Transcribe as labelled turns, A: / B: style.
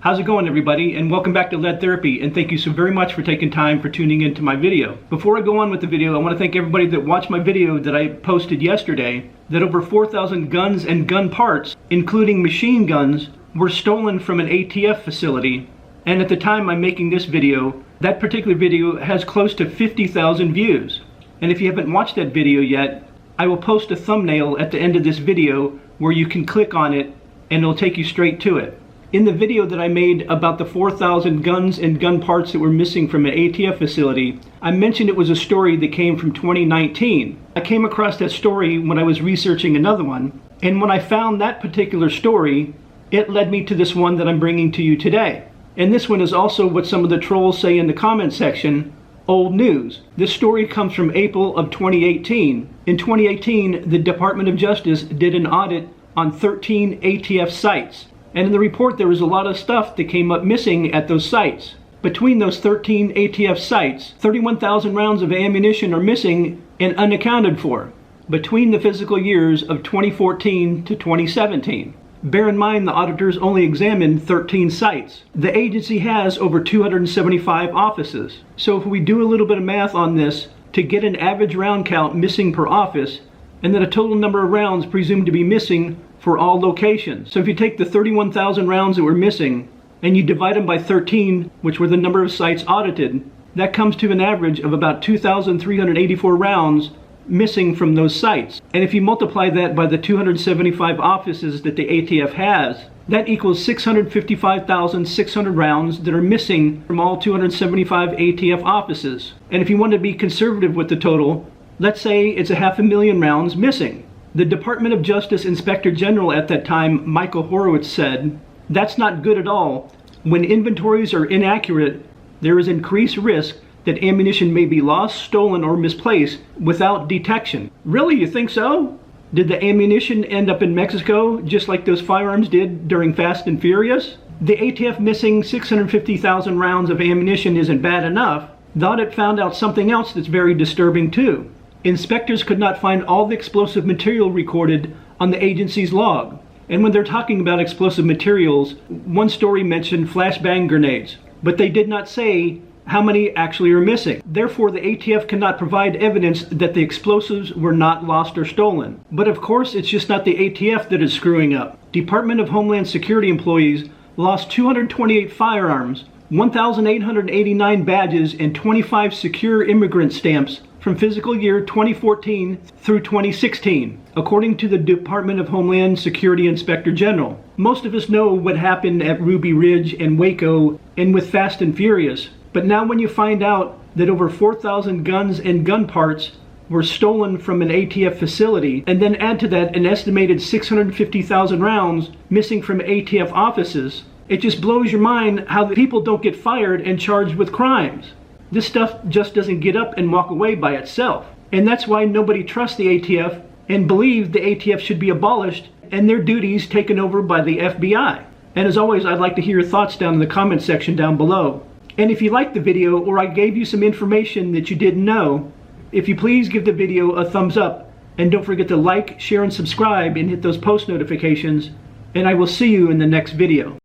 A: How's it going, everybody, and welcome back to Lead Therapy, and thank you so very much for taking time for tuning into my video. Before I go on with the video, I want to thank everybody that watched my video that I posted yesterday that over 4,000 guns and gun parts, including machine guns, were stolen from an ATF facility. And at the time I'm making this video, that particular video has close to 50,000 views. And if you haven't watched that video yet, I will post a thumbnail at the end of this video where you can click on it and it'll take you straight to it. In the video that I made about the 4,000 guns and gun parts that were missing from an ATF facility, I mentioned it was a story that came from 2019. I came across that story when I was researching another one, and when I found that particular story, it led me to this one that I'm bringing to you today. And this one is also what some of the trolls say in the comment section, old news. This story comes from April of 2018. In 2018, the Department of Justice did an audit on 13 ATF sites. And in the report, there was a lot of stuff that came up missing at those sites. Between those 13 ATF sites, 31,000 rounds of ammunition are missing and unaccounted for between the fiscal years of 2014 to 2017. Bear in mind, the auditors only examined 13 sites. The agency has over 275 offices. So if we do a little bit of math on this, to get an average round count missing per office, and then a total number of rounds presumed to be missing for all locations. So if you take the 31,000 rounds that were missing and you divide them by 13, which were the number of sites audited, that comes to an average of about 2,384 rounds missing from those sites. And if you multiply that by the 275 offices that the ATF has, that equals 655,600 rounds that are missing from all 275 ATF offices. And if you want to be conservative with the total, let's say it's 500,000 rounds missing. The Department of Justice Inspector General at that time, Michael Horowitz, said, "That's not good at all. When inventories are inaccurate, there is increased risk that ammunition may be lost, stolen, or misplaced without detection." Really, you think so? Did the ammunition end up in Mexico just like those firearms did during Fast and Furious? The ATF missing 650,000 rounds of ammunition isn't bad enough. The audit found out something else that's very disturbing too. Inspectors could not find all the explosive material recorded on the agency's log. And when they're talking about explosive materials, one story mentioned flashbang grenades, but they did not say how many actually are missing. Therefore, the ATF cannot provide evidence that the explosives were not lost or stolen. But of course, it's just not the ATF that is screwing up. Department of Homeland Security employees lost 228 firearms, 1,889 badges, and 25 secure immigrant stamps from fiscal year 2014 through 2016, according to the Department of Homeland Security Inspector General. Most of us know what happened at Ruby Ridge and Waco and with Fast and Furious, but now when you find out that over 4,000 guns and gun parts were stolen from an ATF facility, and then add to that an estimated 650,000 rounds missing from ATF offices, it just blows your mind how the people don't get fired and charged with crimes. This stuff just doesn't get up and walk away by itself. And that's why nobody trusts the ATF and believes the ATF should be abolished and their duties taken over by the FBI. And as always, I'd like to hear your thoughts down in the comment section down below. And if you liked the video or I gave you some information that you didn't know, if you please give the video a thumbs up and don't forget to like, share, and subscribe and hit those post notifications. And I will see you in the next video.